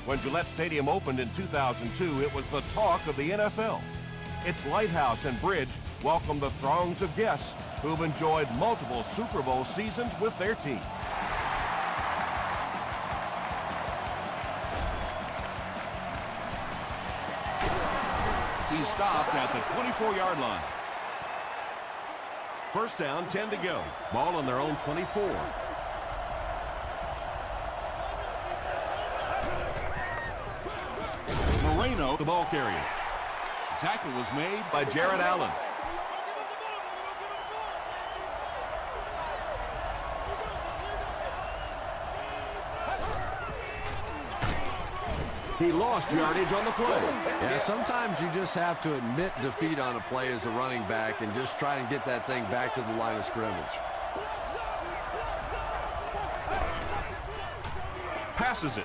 When Gillette Stadium opened in 2002, it was the talk of the NFL. Its lighthouse and bridge welcomed the throngs of guests who've enjoyed multiple Super Bowl seasons with their team. He stopped at the 24-yard line. First down, 10 to go. Ball on their own 24. Moreno, the ball carrier. The tackle was made by Jared Allen. He lost yardage on the play. Yeah, sometimes you just have to admit defeat on a play as a running back and just try and get that thing back to the line of scrimmage. Passes it.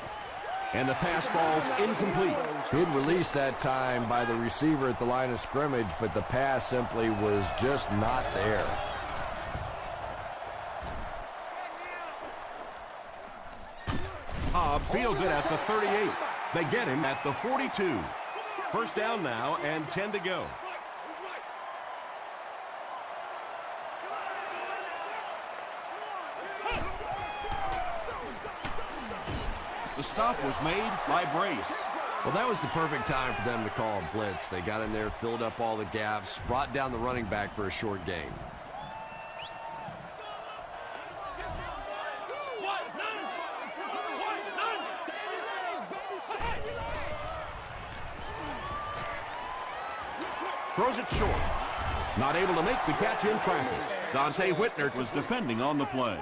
And the pass falls incomplete. Good release that time by the receiver at the line of scrimmage, but the pass simply was just not there. Hobbs fields it at the 38. They get him at the 42. First down now and 10 to go. The stop was made by Brace. Well, that was the perfect time for them to call a blitz. They got in there, filled up all the gaps, brought down the running back for a short gain. Throws it short. Not able to make the catch in traffic. Dante Whitner was defending on the play.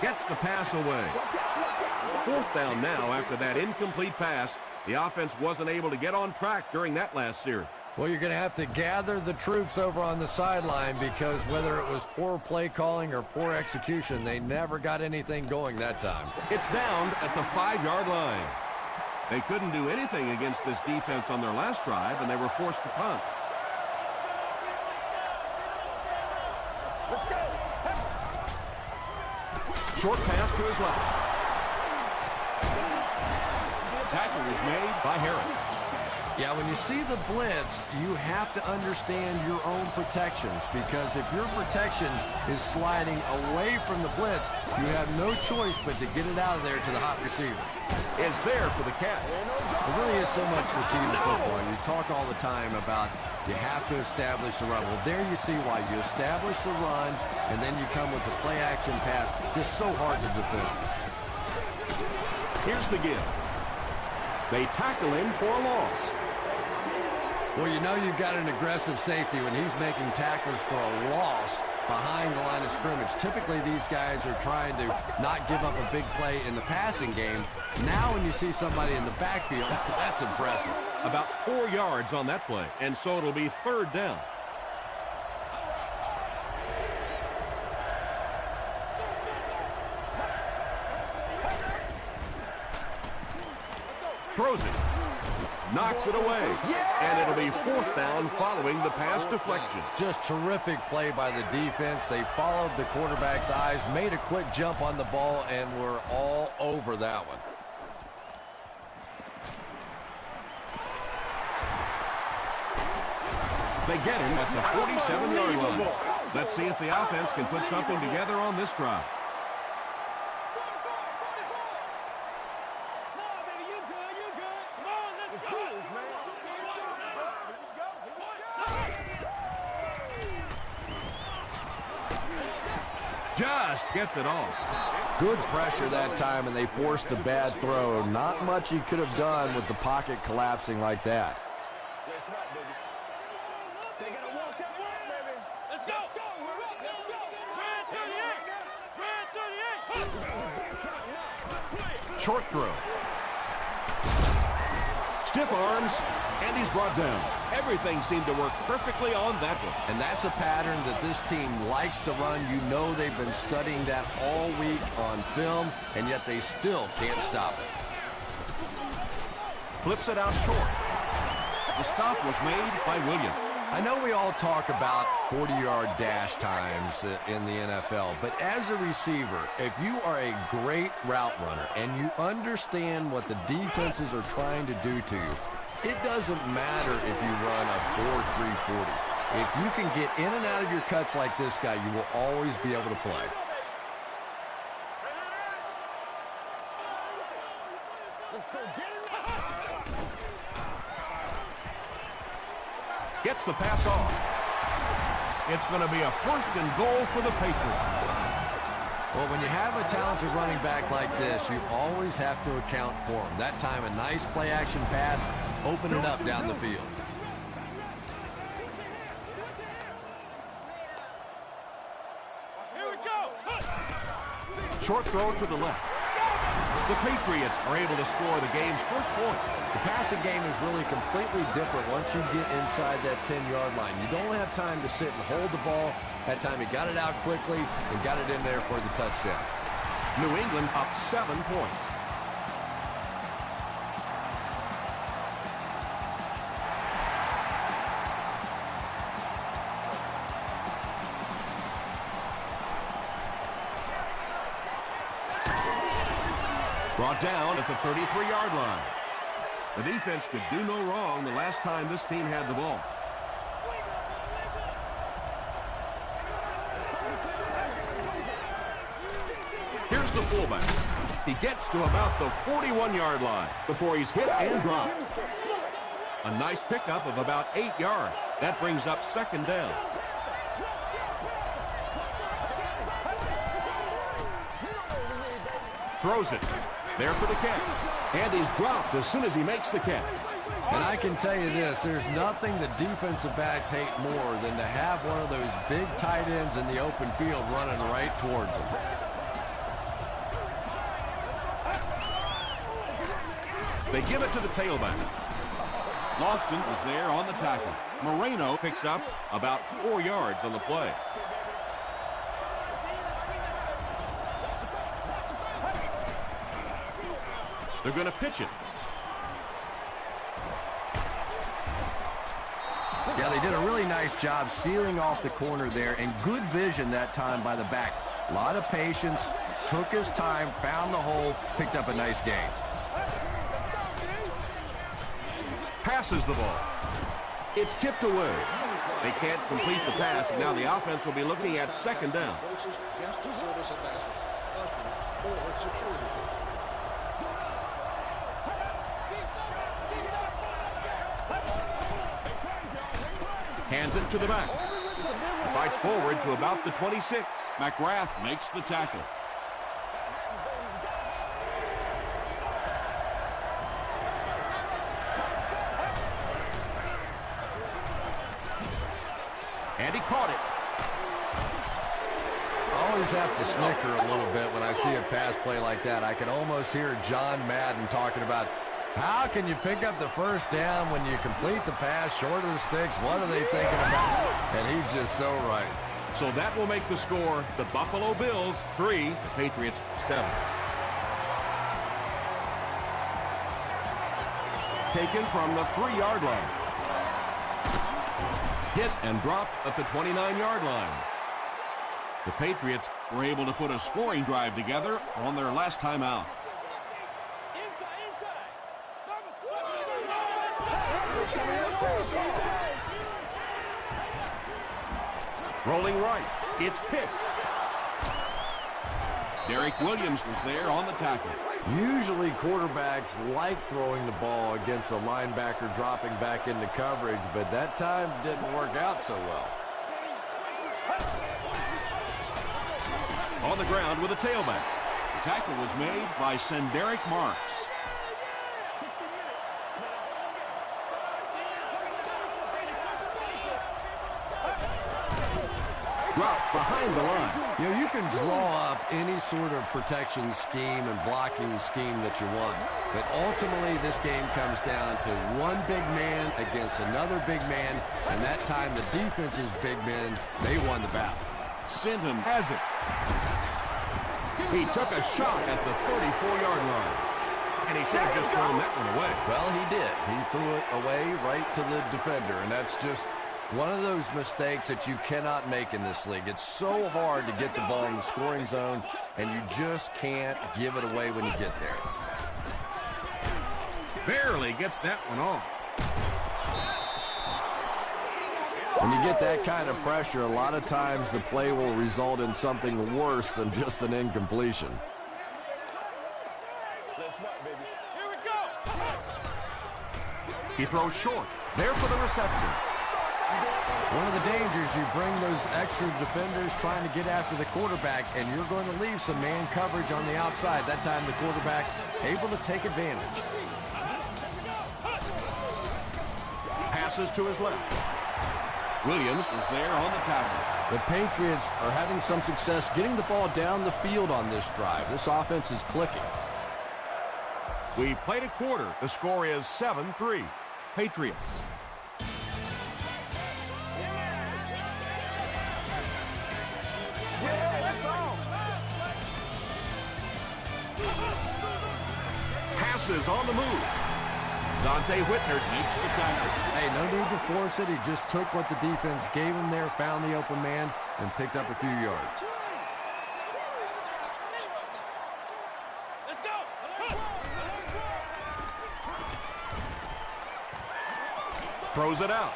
Gets the pass away. Fourth down now after that incomplete pass. The offense wasn't able to get on track during that last series. Well, you're going to have to gather the troops over on the sideline because whether it was poor play calling or poor execution, they never got anything going that time. It's down at the 5-yard line. They couldn't do anything against this defense on their last drive, and they were forced to punt. Let's go. Short pass to his left. Tackle was made by Harris. Yeah, when you see the blitz, you have to understand your own protections because if your protection is sliding away from the blitz, you have no choice but to get it out of there to the hot receiver. Is there for the catch. It really is so much the key to football. You talk all the time about you have to establish the run. Well, there you see why. You establish the run, and then you come with the play-action pass. Just so hard to defend. Here's the give. They tackle him for a loss. Well, you know you've got an aggressive safety when he's making tackles for a loss behind the line of scrimmage. Typically, these guys are trying to not give up a big play in the passing game. Now when you see somebody in the backfield, that's impressive. About 4 yards on that play, and so it'll be third down. Throws it. Knocks it away. And it'll be fourth down following the pass deflection. Just terrific play by the defense. They followed the quarterback's eyes, made a quick jump on the ball, and were all over that one. They get him at the 47-yard line. Let's see if the offense can put something together on this drive. Just gets it off. Good pressure that time, and they forced a bad throw. Not much he could have done with the pocket collapsing like that. Short throw. Stiff arms, and he's brought down. Everything seemed to work perfectly on that one. And that's a pattern that this team likes to run. You know they've been studying that all week on film, and yet they still can't stop it. Flips it out short. The stop was made by Williams. I know we all talk about 40-yard dash times in the NFL, but as a receiver, if you are a great route runner and you understand what the defenses are trying to do to you, it doesn't matter if you run a 4.340. If you can get in and out of your cuts like this guy, you will always be able to play. Gets the pass off. It's going to be a 1st and goal for the Patriots. Well, when you have a talented running back like this, you always have to account for him. That time, a nice play-action pass, open it up down the field. Here we go. Short throw to the left. The Patriots are able to score the game's first point. The passing game is really completely different once you get inside that 10-yard line. You don't have time to sit and hold the ball. That time he got it out quickly and got it in there for the touchdown. New England up 7 points. Brought down at the 33-yard line. The defense could do no wrong the last time this team had the ball. Here's the fullback. He gets to about the 41-yard line before he's hit and dropped. A nice pickup of about 8 yards. That brings up 2nd down. Throws it. There for the catch. And he's dropped as soon as he makes the catch. And I can tell you this, there's nothing the defensive backs hate more than to have one of those big tight ends in the open field running right towards them. They give it to the tailback. Lofton is there on the tackle. Moreno picks up about 4 yards on the play. They're going to pitch it. Yeah, they did a really nice job sealing off the corner there, and good vision that time by the back. A lot of patience, took his time, found the hole, picked up a nice gain. Passes the ball. It's tipped away. They can't complete the pass, and now the offense will be looking at 2nd down. Hands it to the back. Fights forward to about the 26. McGrath makes the tackle. And he caught it. I always have to snicker a little bit when I see a pass play like that. I can almost hear John Madden talking about, how can you pick up the 1st down when you complete the pass short of the sticks? What are they thinking about? And he's just so right. So that will make the score the Buffalo Bills 3, the Patriots 7. Taken from the 3-yard line. Hit and dropped at the 29-yard line. The Patriots were able to put a scoring drive together on their last time out. Rolling right. It's picked. Derek Williams was there on the tackle. Usually quarterbacks like throwing the ball against a linebacker dropping back into coverage, but that time didn't work out so well. On the ground with a tailback. The tackle was made by Senderick Marks. Dropped behind the line. You know, you can draw up any sort of protection scheme and blocking scheme that you want, but ultimately this game comes down to one big man against another big man, and that time the defense's big men, they won the battle. Syndham has it. He took a shot at the 34-yard line. And he should have just thrown that one away. Well, he did. He threw it away right to the defender, and that's just one of those mistakes that you cannot make in this league. It's so hard to get the ball in the scoring zone, and you just can't give it away when you get there. Barely gets that one off. When you get that kind of pressure, a lot of times the play will result in something worse than just an incompletion. Here we go. He throws short. There for the reception. It's one of the dangers. You bring those extra defenders trying to get after the quarterback, and you're going to leave some man coverage on the outside. That time the quarterback able to take advantage. Passes to his left. Williams is there on the tackle. The Patriots are having some success getting the ball down the field on this drive. This offense is clicking. We played a quarter. The score is 7-3. Patriots. Passes on the move. Dante Whitner makes the tackle. Hey, no need to force it. He just took what the defense gave him there, found the open man, and picked up a few yards. Let's go. Throws it out.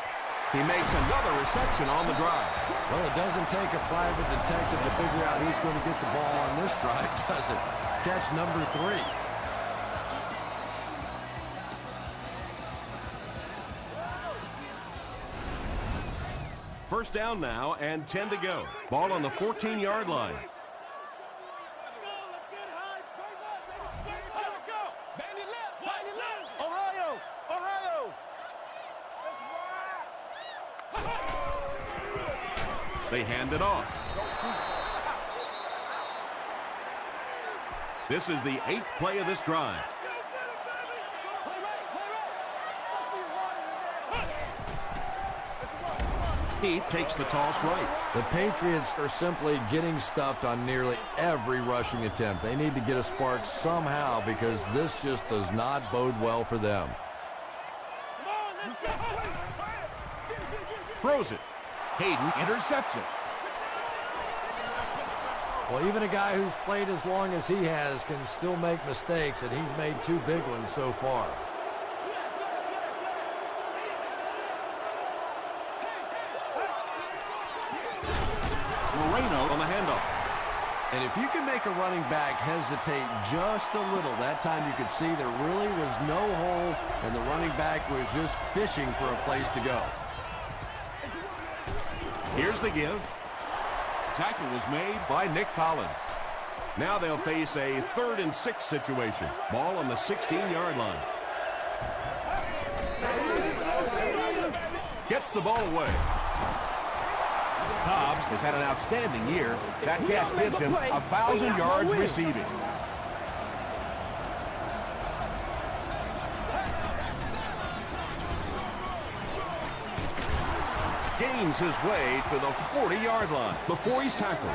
He makes another reception on the drive. Well, it doesn't take a private detective to figure out who's going to get the ball on this drive, does it? Catch number 3. First down now and 10 to go. Ball on the 14-yard line. Let's get high. Here we go. Bandit left. Bandit left. Ohio. They hand it off. This is the 8th play of this drive. Heath takes the toss right. The Patriots are simply getting stuffed on nearly every rushing attempt. They need to get a spark somehow because this just does not bode well for them. Throws it. Hayden intercepts it. Well, even a guy who's played as long as he has can still make mistakes, and he's made 2 big ones so far. Moreno on the handoff. And if you can make a running back hesitate just a little, that time you could see there really was no hole, and the running back was just fishing for a place to go. Here's the give. Tackle was made by Nick Collins. Now they'll face a 3rd and 6 situation. Ball on the 16-yard line. Gets the ball away. Cobbs has had an outstanding year. That catch gives him 1,000 yards receiving. Gains his way to the 40-yard line before he's tackled.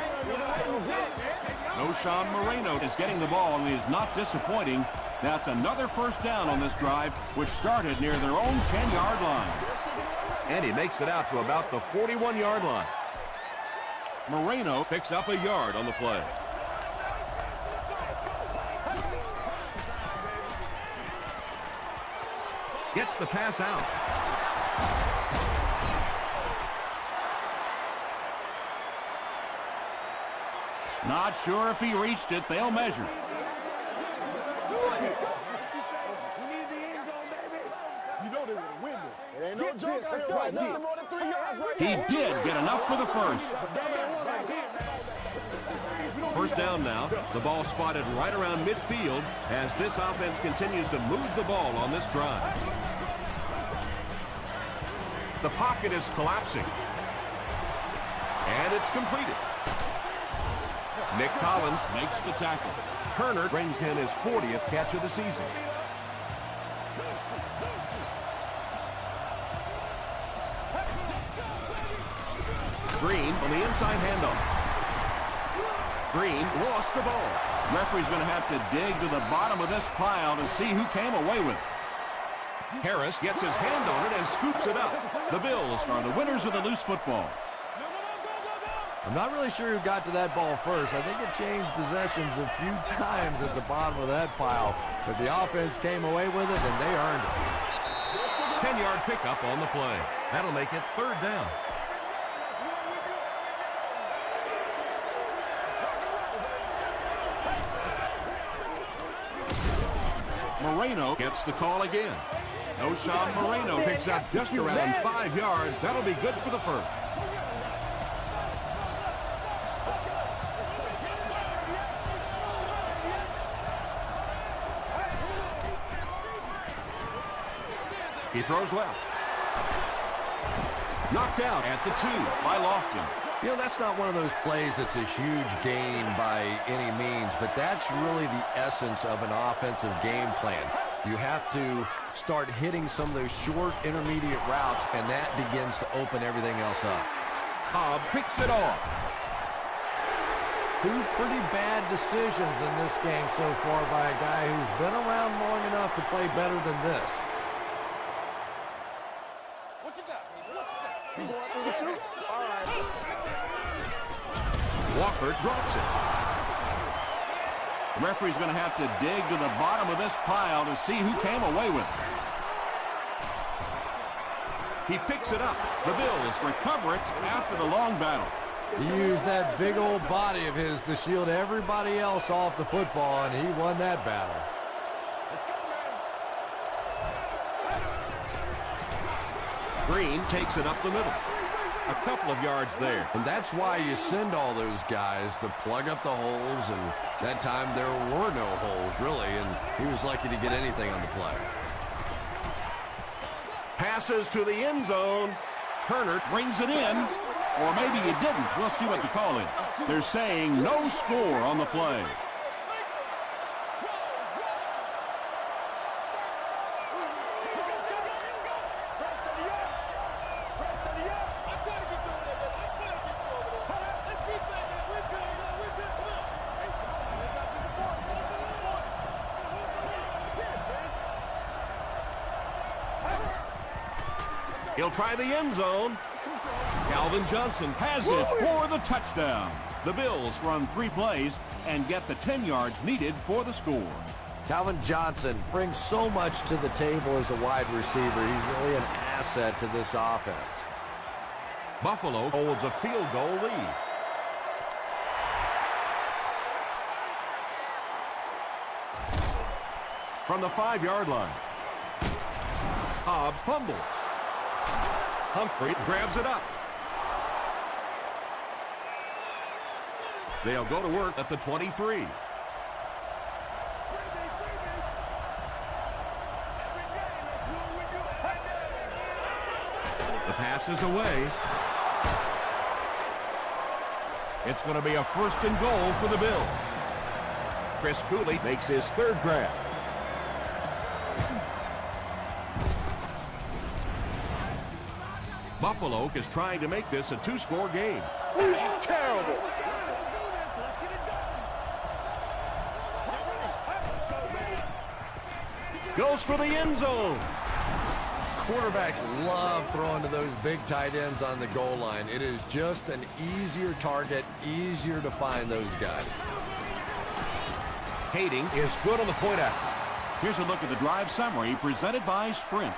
Noshawn Moreno is getting the ball and is not disappointing. That's another first down on this drive, which started near their own 10-yard line. And he makes it out to about the 41-yard line. Moreno picks up a yard on the play. Gets the pass out. Not sure if he reached it. They'll measure. He did get enough for the first. First down now. The ball spotted right around midfield as this offense continues to move the ball on this drive. The pocket is collapsing. And it's completed. Nick Collins makes the tackle. Turner brings in his 40th catch of the season. Green on the inside handoff. Green lost the ball. Referee's going to have to dig to the bottom of this pile to see who came away with it. Harris gets his hand on it and scoops it up. The Bills are the winners of the loose football. I'm not really sure who got to that ball first. I think it changed possessions a few times at the bottom of that pile. But the offense came away with it, and they earned it. 10-yard pickup on the play. That'll make it 3rd down. Moreno gets the call again. Oshawn Moreno Picks up just around 5 yards. That'll be good for the first. He throws left. Knocked out at the 2 by Lofton. You know, that's not one of those plays that's a huge gain by any means, but that's really the essence of an offensive game plan. You have to start hitting some of those short intermediate routes, and that begins to open everything else up. Hobbs picks it off. 2 pretty bad decisions in this game so far by a guy who's been around long enough to play better than this. Walker drops it. The referee's going to have to dig to the bottom of this pile to see who came away with it. He picks it up. The Bills recover it after the long battle. He used that big old body of his to shield everybody else off the football, and he won that battle. Green takes it up the middle. A couple of yards there. And that's why you send all those guys to plug up the holes, and that time there were no holes, really, and he was lucky to get anything on the play. Passes to the end zone. Turner brings it in, or maybe he didn't. We'll see what the call is. They're saying no score on the play. He'll try the end zone. Calvin Johnson Has it for the touchdown. The Bills run 3 plays and get the 10 yards needed for the score. Calvin Johnson brings so much to the table as a wide receiver. He's really an asset to this offense. Buffalo holds a field goal lead. From the 5-yard line. Hobbs fumbles. Humphrey grabs it up. They'll go to work at the 23. The pass is away. It's going to be a 1st and goal for the Bills. Chris Cooley makes his 3rd grab. Buffalo is trying to make this a 2-score game. It's terrible. Goes for the end zone. Quarterbacks love throwing to those big tight ends on the goal line. It is just an easier target, easier to find those guys. Hating is good on the point after. Here's a look at the drive summary presented by Sprint.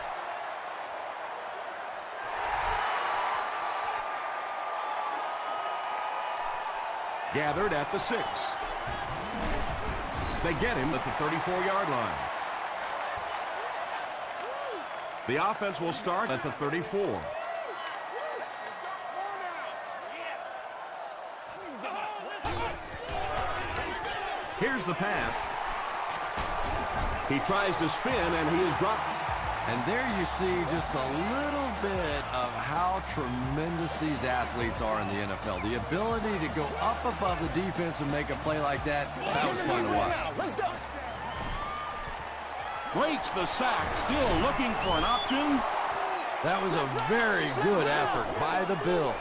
Gathered at the 6. They get him at the 34-yard line. The offense will start at the 34. Here's the pass. He tries to spin, and he is dropped. And there you see just a little bit of how tremendous these athletes are in the NFL. The ability to go up above the defense and make a play like that, that was fun to watch. Let's go. Breaks the sack, still looking for an option. That was a very good effort by the Bills.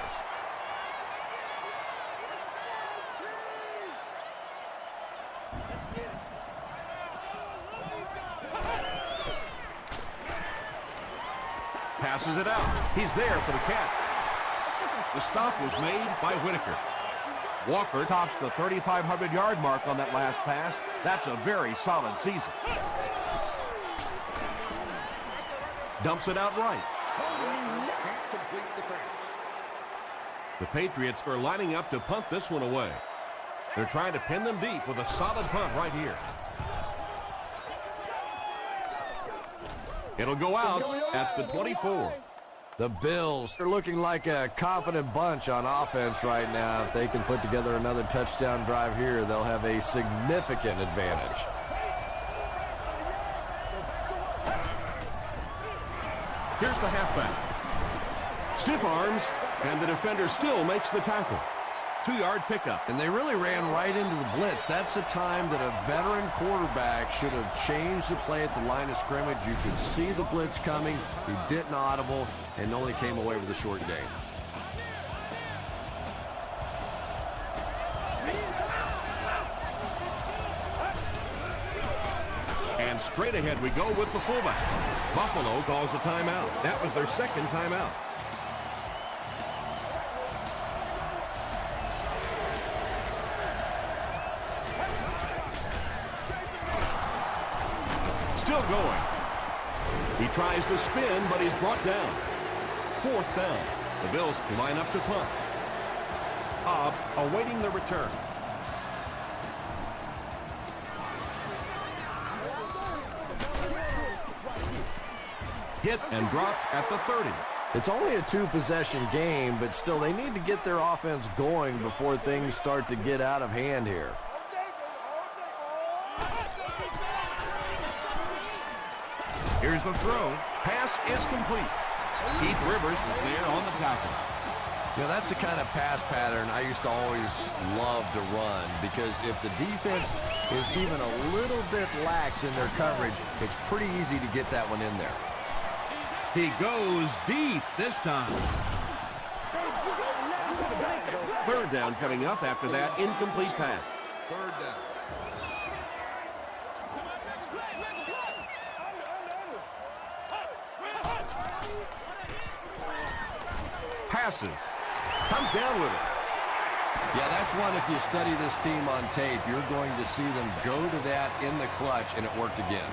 passes it out. He's there for the catch. The stop was made by Whitaker. Walker tops the 3,500-yard mark on that last pass. That's a very solid season. Dumps it out right. The Patriots are lining up to punt this one away. They're trying to pin them deep with a solid punt right here. It'll go out at the 24. The Bills are looking like a confident bunch on offense right now. If they can put together another touchdown drive here, they'll have a significant advantage. Here's the halfback. Stiff arms, and the defender still makes the tackle. 2-yard pickup. And they really ran right into the blitz. That's a time that a veteran quarterback should have changed the play at the line of scrimmage. You could see the blitz coming. He didn't audible and only came away with a short gain. And straight ahead we go with the fullback. Buffalo calls a timeout. That was their second timeout. Still going. He tries to spin, but he's brought down. 4th down. The Bills line up to punt. Hobbs awaiting the return. Hit and dropped at the 30. It's only a 2-possession game, but still they need to get their offense going before things start to get out of hand here. Here's the throw. Pass is complete. Keith Rivers was there on the tackle. You know, that's the kind of pass pattern I used to always love to run, because if the defense is even a little bit lax in their coverage, it's pretty easy to get that one in there. He goes deep this time. 3rd down coming up after that incomplete pass. 3rd down. Passes. Comes down with it. Yeah, that's one, if you study this team on tape, you're going to see them go to that in the clutch, and it worked again.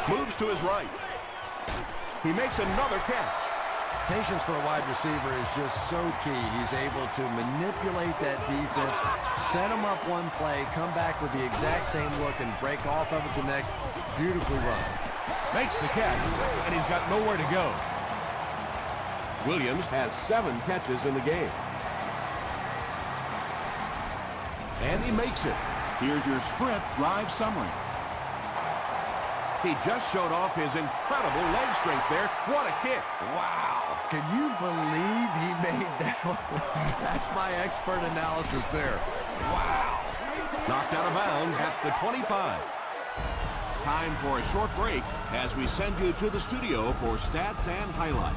Moves to his right. He makes another catch. Patience for a wide receiver is just so key. He's able to manipulate that defense, set them up one play, come back with the exact same look, and break off of it the next. Beautifully run. Makes the catch, and he's got nowhere to go. Williams has 7 catches in the game. And he makes it. Here's your sprint drive summary. He just showed off his incredible leg strength there. What a kick. Wow. Can you believe he made that one? That's my expert analysis there. Wow. Knocked out of bounds at the 25. Time for a short break as we send you to the studio for stats and highlights.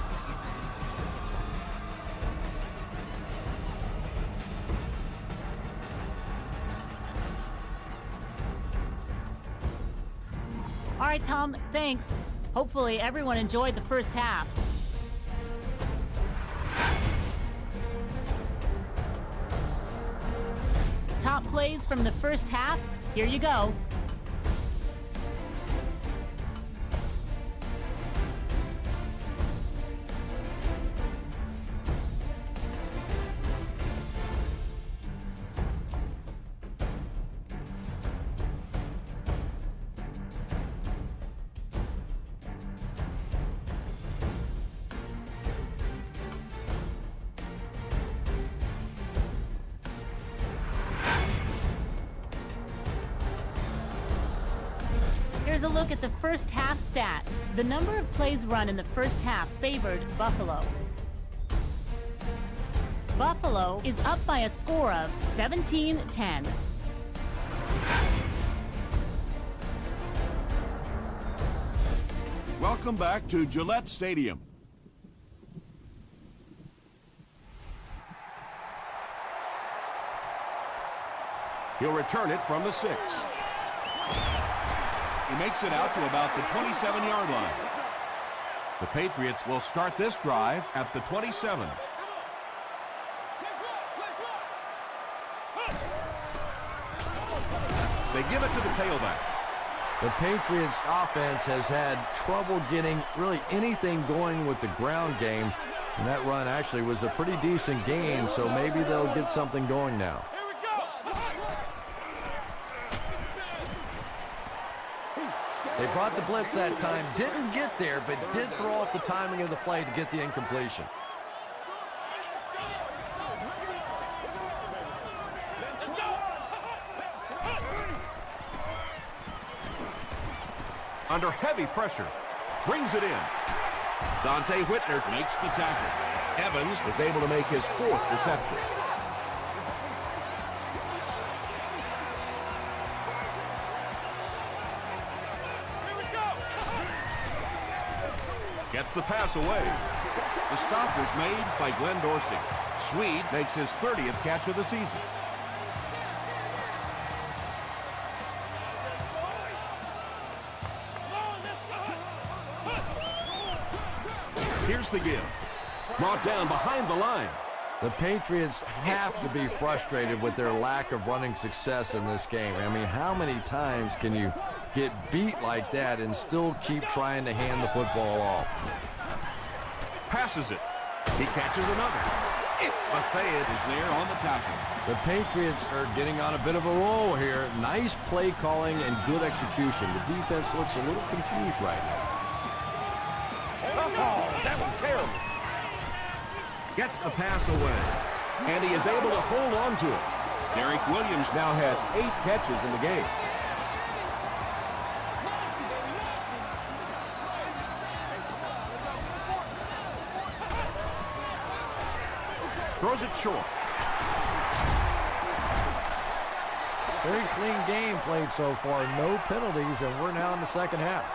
All right, Tom, thanks. Hopefully everyone enjoyed the first half. Top plays from the first half, here you go. Here's a look at the first half stats. The number of plays run in the first half favored Buffalo. Buffalo is up by a score of 17-10. Welcome back to Gillette Stadium. He'll return it from the 6. He makes it out to about the 27-yard line. The Patriots will start this drive at the 27. They give it to the tailback. The Patriots offense has had trouble getting really anything going with the ground game. And that run actually was a pretty decent gain, so maybe they'll get something going now. They brought the blitz that time, didn't get there, but did throw off the timing of the play to get the incompletion. Under heavy pressure, brings it in. Dante Whitner Makes the tackle. Evans is able to make his 4th reception. Gets the pass away. The stop was made by Glenn Dorsey. Swede makes his 30th catch of the season. Here's the give. Brought down behind the line. The Patriots have to be frustrated with their lack of running success in this game. I mean, how many times can you get beat like that and still keep trying to hand the football off? Passes it. He catches another. Bethea is there on the tackle. The Patriots are getting on a bit of a roll here. Nice play calling and good execution. The defense looks a little confused right now. Oh, that was terrible. Gets the pass away. And he is able to hold on to it. Derek Williams now has 8 catches in the game. Throws it short. Very clean game played so far. No penalties, and we're now in the second half.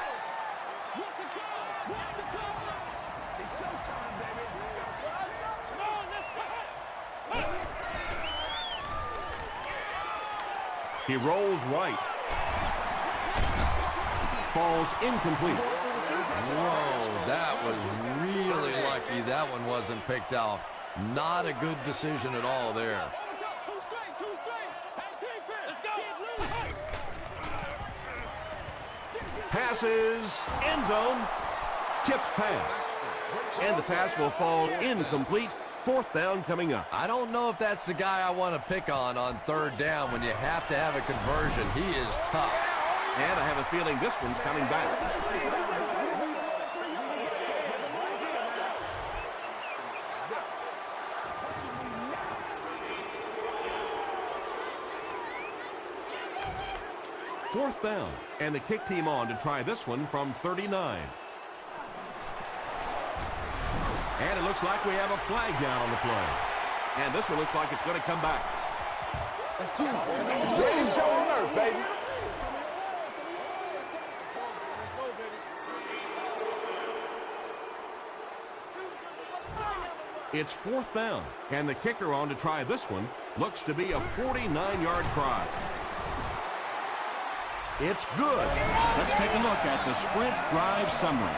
He rolls right. Falls incomplete. Whoa, that was really lucky that one wasn't picked off. Not a good decision at all there. Passes, end zone, tipped pass. And the pass will fall incomplete. 4th down coming up. I don't know if that's the guy I want to pick on 3rd down when you have to have a conversion. He is tough. And I have a feeling this one's coming back. Fourth down, and the kick team on to try this one from 39. And it looks like we have a flag down on the play. And this one looks like it's going to come back. Greatest show on earth, baby. It's 4th down, and the kicker on to try this one looks to be a 49-yard try. It's good. Let's take a look at the sprint drive summary.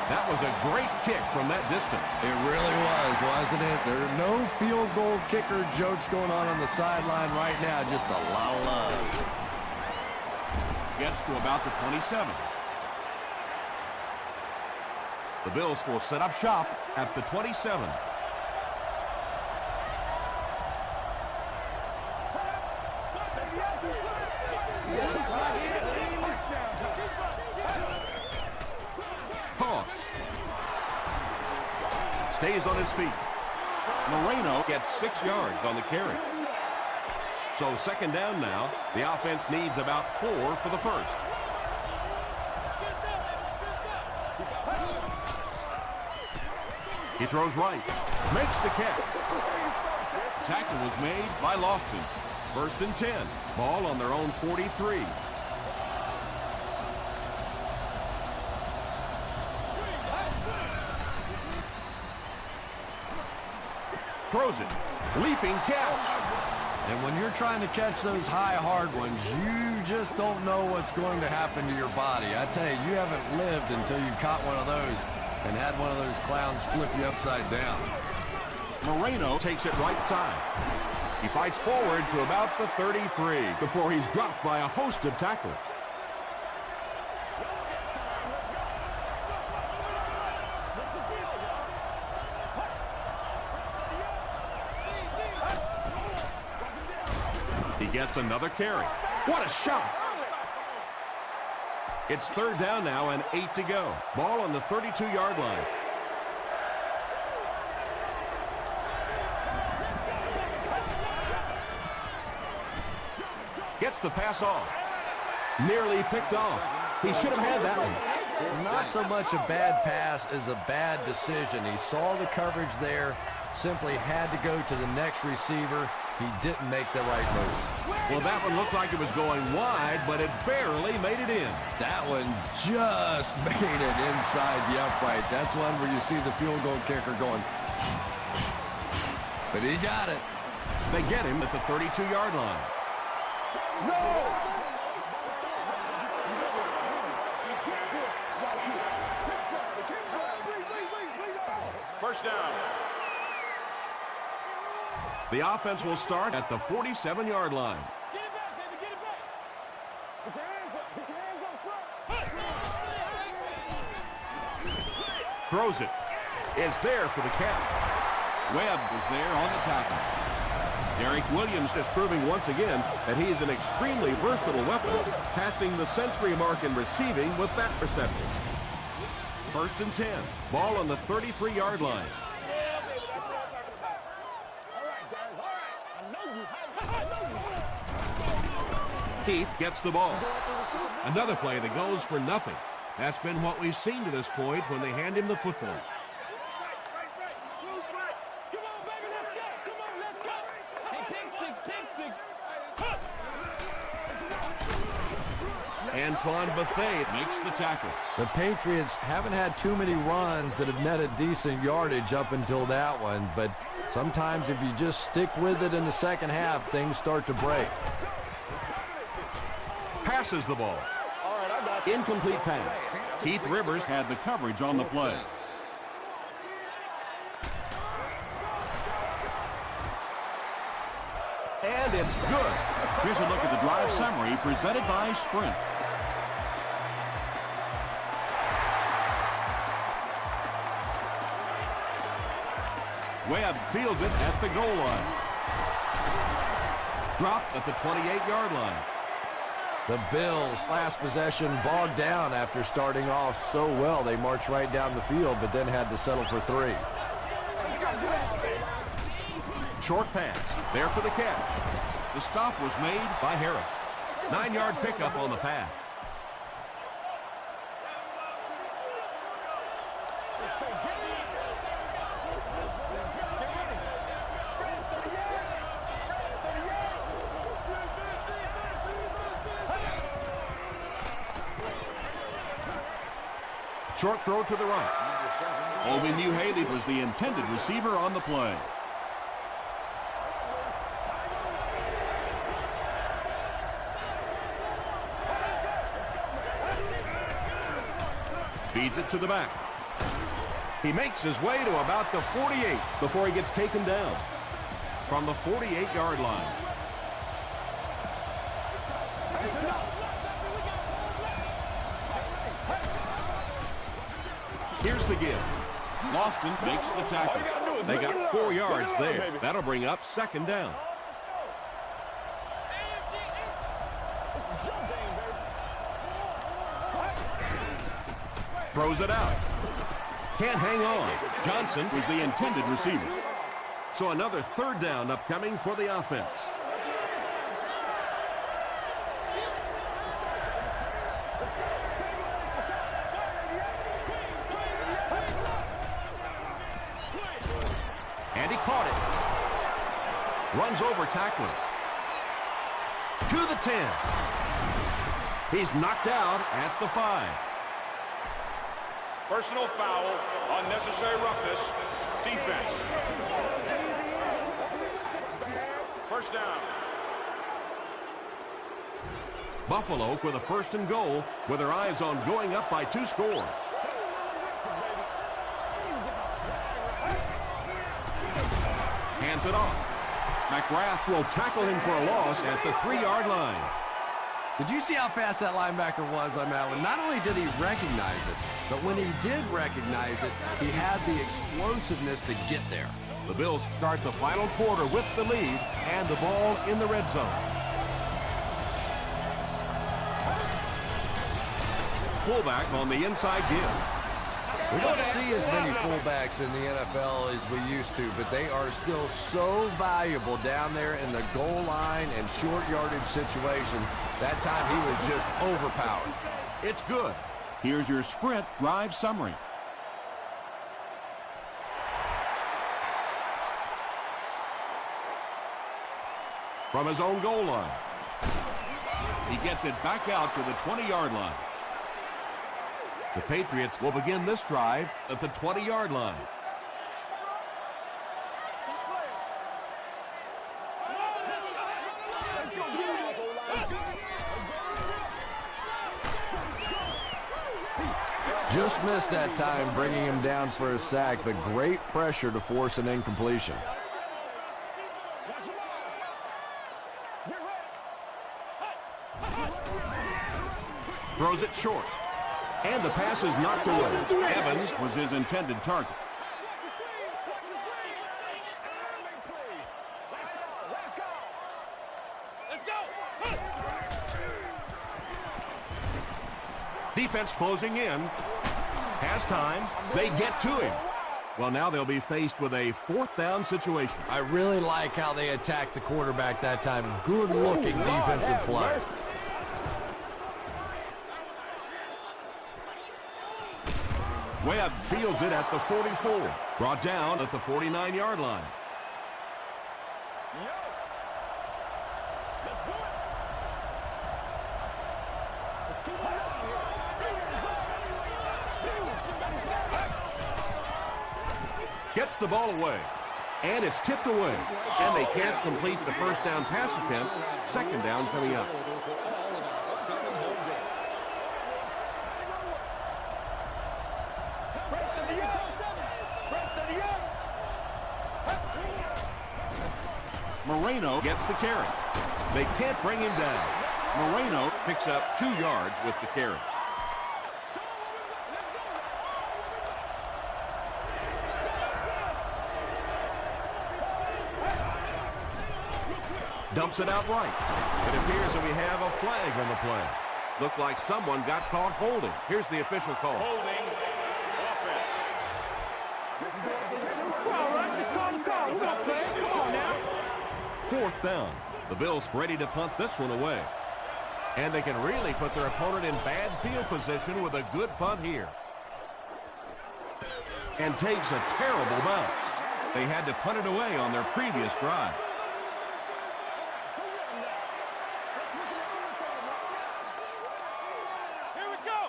That was a great kick from that distance. It really was, wasn't it? There are no field goal kicker jokes going on the sideline right now. Just a lot of love. Gets to about the 27. The Bills will set up shop at the 27. Stays on his feet. Moreno gets 6 yards on the carry. So 2nd down now. The offense needs about 4 for the first. He throws right. Makes the catch. Tackle was made by Lofton. 1st and 10. Ball on their own 43. Throws it. Leaping catch. And when you're trying to catch those high, hard ones, you just don't know what's going to happen to your body. I tell you, you haven't lived until you've caught one of those and had one of those clowns flip you upside down. Moreno takes it right side. He fights forward to about the 33 before he's dropped by a host of tacklers. He gets another carry. What a shot! It's third down now and 8 to go. Ball on the 32-yard line. Gets the pass off. Nearly picked off. He should have had that one. Not so much a bad pass as a bad decision. He saw the coverage there, simply had to go to the next receiver. He didn't make the right move. Well, that one looked like it was going wide, but it barely made it in. That one just made it inside the upright. That's one where you see the field goal kicker going, but he got it. They get him at the 32-yard line. First down. The offense will start at the 47-yard line. Get it back, baby, get it back. Put your hands up. Put your hands up front. Throws it. Is there for the catch. Webb is there on the tackle. Derek Williams is proving once again that he is an extremely versatile weapon, passing the century mark in receiving with that reception. First and 10. Ball on the 33-yard line. Keith gets the ball. Another play that goes for nothing. That's been what we've seen to this point when they hand him the football. Come on, baby, let's go. Come on, let's go. Hey, pig sticks. Antoine Bethea makes the tackle. The Patriots haven't had too many runs that have netted decent yardage up until that one, but sometimes if you just stick with it in the second half, things start to break. Passes the ball. Incomplete pass. Keith Rivers had the coverage on the play. And it's good. Here's a look at the drive summary presented by Sprint. Webb fields it at the goal line. Dropped at the 28-yard line. The Bills' last possession bogged down after starting off so well. They marched right down the field, but then had to settle for 3. Short pass. There for the catch. The stop was made by Harris. 9-yard pickup on the pass. Short throw to the right. Ovi Haley was the intended receiver on the play. Feeds it to the back. He makes his way to about the 48 before he gets taken down. From the 48-yard line. Here's the give. Lofton makes the tackle. They got 4 yards there. That'll bring up second down. Throws it out. Can't hang on. Johnson was the intended receiver. So another third down upcoming for the offense. And he caught it. Runs over tackler. To the 10. He's knocked out at the 5. Personal foul, unnecessary roughness, defense. first down. Buffalo with a first and goal with their eyes on going up by 2 scores. Hands it off. McGrath will tackle him for a loss at the 3-yard line. Did you see how fast that linebacker was on that one? Not only did he recognize it, but when he did recognize it, he had the explosiveness to get there. The Bills start the final quarter with the lead and the ball in the red zone. Fullback on the inside give. We don't see as many fullbacks in the NFL as we used to, but they are still so valuable down there in the goal line and short yardage situation. That time he was just overpowered. It's good. Here's your sprint drive summary. From his own goal line. He gets it back out to the 20-yard line. The Patriots will begin this drive at the 20-yard line. Just missed that time, bringing him down for a sack, but great pressure to force an incompletion. Throws it short. And the pass is knocked away. Evans was his intended target. Defense closing in. Has time. They get to him. Well, now they'll be faced with a 4th down situation. I really like how they attacked the quarterback that time. Good-looking defensive play. Webb fields it at the 44. Brought down at the 49-yard line. Gets the ball away. And it's tipped away. And they can't complete the first down pass attempt. 2nd down coming up. Moreno gets the carry. They can't bring him down. Moreno picks up 2 yards with the carry. Dumps it out right. It appears that we have a flag on the play. Looked like someone got caught holding. Here's the official call. Holding offense. All right, just call the call. We're gonna play. Come on now. 4th down. The Bills ready to punt this one away. And they can really put their opponent in bad field position with a good punt here. And takes a terrible bounce. They had to punt it away on their previous drive. Here we go.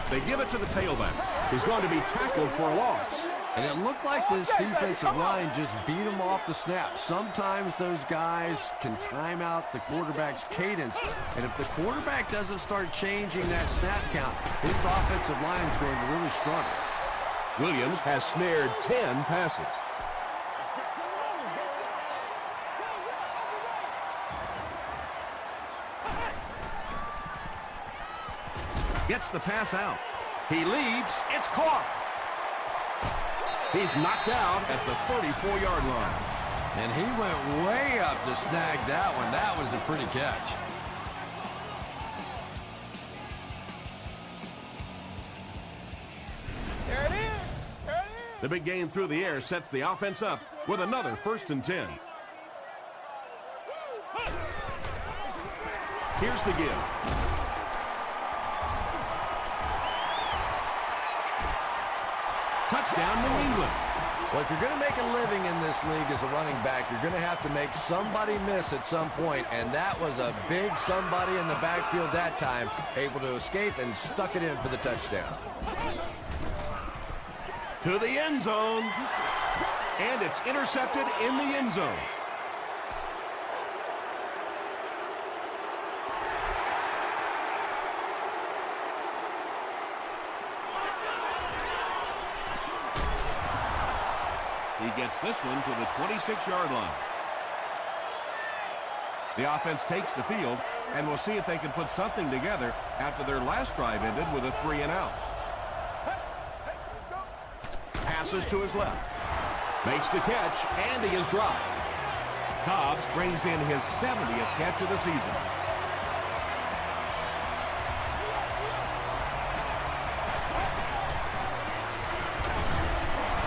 They give it to the tailback, who's going to be tackled for a loss. And it looked like this defensive line just beat him off the snap. Sometimes those guys can time out the quarterback's cadence. And if the quarterback doesn't start changing that snap count, his offensive line is going to really struggle. Williams has snared 10 passes. Gets the pass out. He leaves. It's caught. He's knocked out at the 34-yard line. And he went way up to snag that one. That was a pretty catch. There it is. There it is. The big game through the air sets the offense up with another 1st and 10. Here's the give. Touchdown, New England. Well, if you're going to make a living in this league as a running back, you're going to have to make somebody miss at some point, and that was a big somebody in the backfield that time, able to escape and stuck it in for the touchdown. To the end zone. And it's intercepted in the end zone. He gets this one to the 26-yard line. The offense takes the field, and we'll see if they can put something together after their last drive ended with a 3-and-out. Passes to his left. Makes the catch, and he is dropped. Cobbs brings in his 70th catch of the season.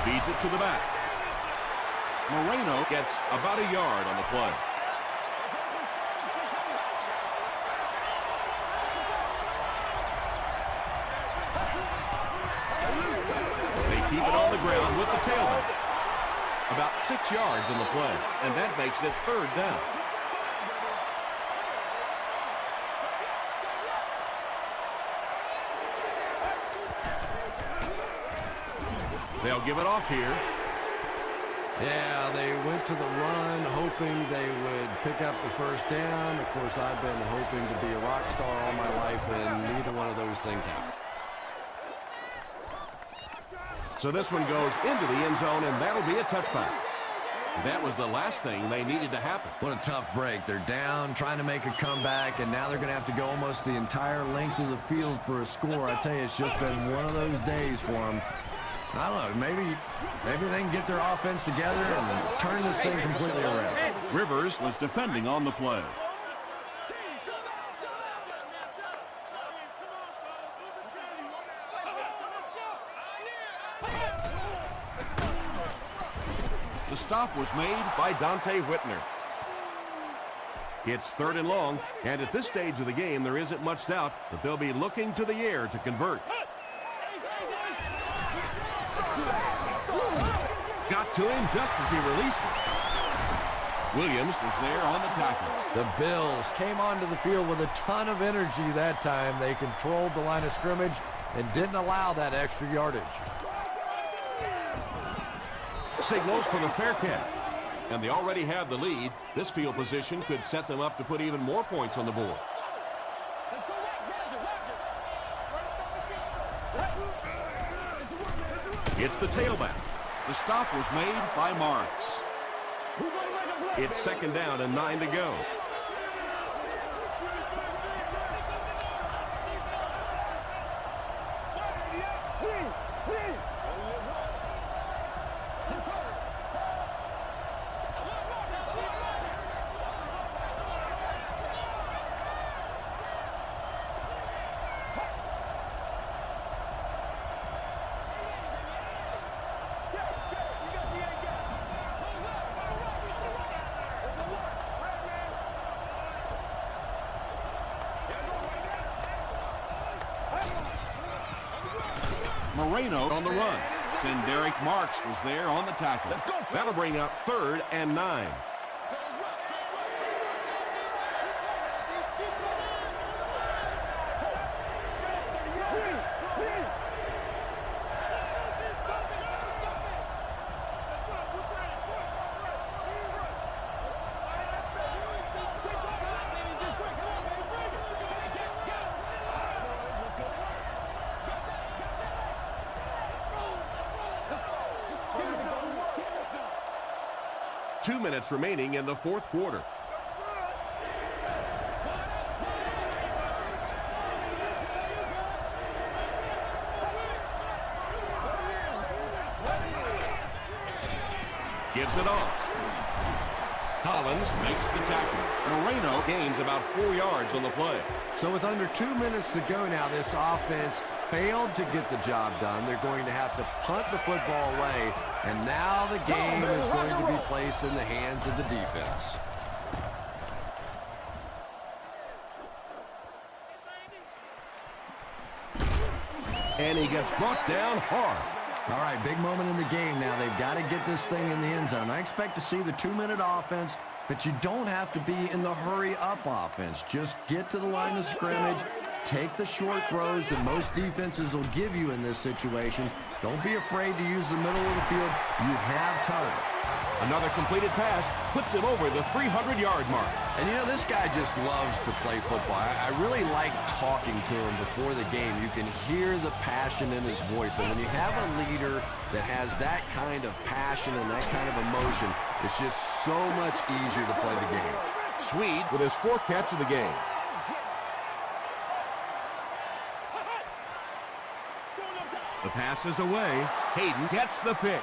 Feeds it to the back. Moreno gets about a yard on the play. They keep it on the ground with the tailback. About 6 yards on the play, and that makes it 3rd down. They'll give it off here. Yeah, they went to the run, hoping they would pick up the first down. Of course, I've been hoping to be a rock star all my life, and neither one of those things happened. So this one goes into the end zone, and that'll be a touchback. That was the last thing they needed to happen. What a tough break. They're down, trying to make a comeback, and now they're going to have to go almost the entire length of the field for a score. I tell you, it's just been one of those days for them. I don't know, maybe they can get their offense together and turn this thing completely around. Rivers was defending on the play. The stop was made by Dante Whitner. It's 3rd and long, and at this stage of the game, there isn't much doubt that they'll be looking to the air to convert. Got to him just as he released it. Williams was there on the tackle. The Bills came onto the field with a ton of energy that time. They controlled the line of scrimmage and didn't allow that extra yardage. Signals for the fair catch. And they already have the lead. This field position could set them up to put even more points on the board. It's the tailback. The stop was made by Marks. It's 2nd down and 9 to go. Moreno on the run. Derek Marks was there on the tackle. That'll bring up 3rd and 9. Two minutes remaining in the 4th quarter. Gives it off. Collins makes the tackle. Moreno gains about 4 yards on the play. So with under 2 minutes to go now, this offense failed to get the job done. They're going to have to punt the football away, and now the game is going to be placed in the hands of the defense. And he gets brought down hard. All right, big moment in the game now. They've got to get this thing in the end zone. I expect to see the 2-minute offense, but you don't have to be in the hurry-up offense. Just get to the line of scrimmage, Take the short throws that most defenses will give you in this situation. Don't be afraid to use the middle of the field. You have time. Another completed pass puts him over the 300-yard mark. And you know, this guy just loves to play football. I really like talking to him before the game. You can hear the passion in his voice. And when you have a leader that has that kind of passion and that kind of emotion, it's just so much easier to play the game. Swede with his 4th catch of the game. The pass is away. Hayden gets the pick.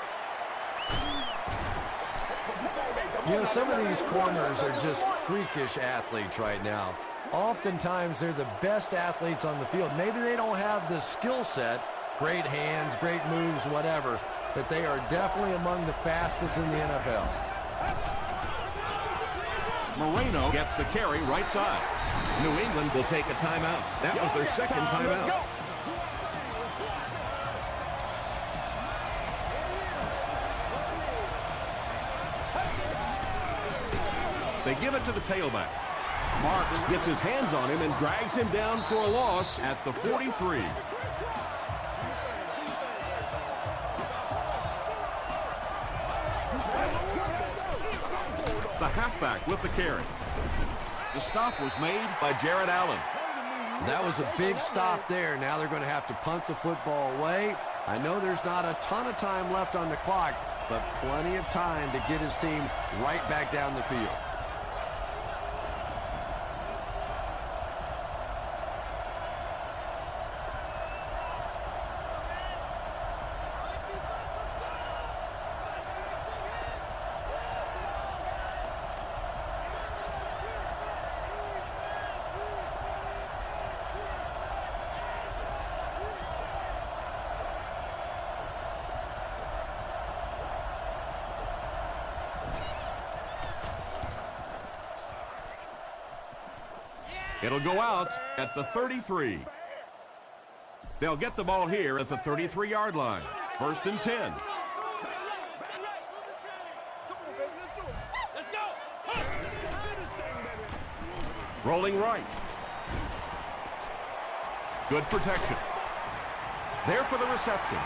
You know, some of these corners are just freakish athletes right now. Oftentimes, they're the best athletes on the field. Maybe they don't have the skill set, great hands, great moves, whatever, but they are definitely among the fastest in the NFL. Moreno gets the carry right side. New England will take a timeout. That was their second timeout. They give it to the tailback. Marks gets his hands on him and drags him down for a loss at the 43. The halfback with the carry. The stop was made by Jared Allen. That was a big stop there. Now they're going to have to punt the football away. I know there's not a ton of time left on the clock, but plenty of time to get his team right back down the field. It'll go out at the 33. They'll get the ball here at the 33-yard line. 1st and 10. Rolling right. Good protection. There for the reception.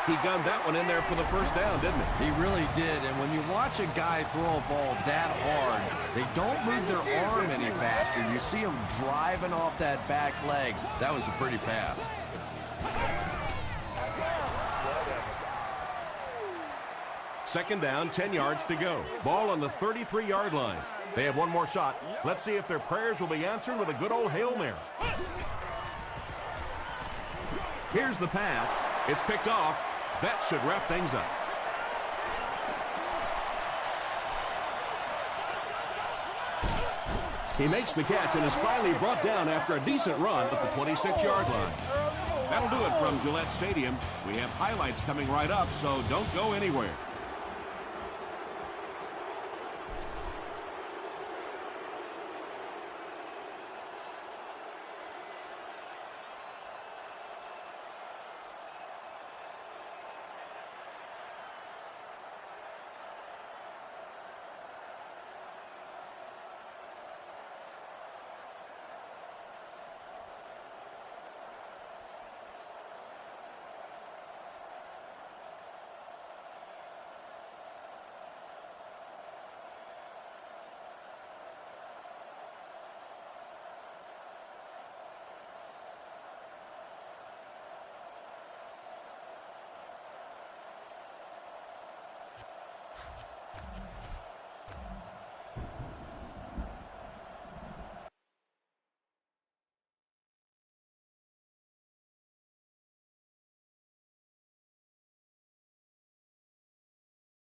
He gunned that one in there for the first down, didn't he? He really did, and when you watch a guy throw a ball that hard, they don't move their arm any faster. You see him driving off that back leg. That was a pretty pass. Second down, 10 yards to go. Ball on the 33-yard line. They have one more shot. Let's see if their prayers will be answered with a good old Hail Mary. Here's the pass. It's picked off. That should wrap things up. He makes the catch and is finally brought down after a decent run at the 26-yard line. That'll do it from Gillette Stadium. We have highlights coming right up, so don't go anywhere.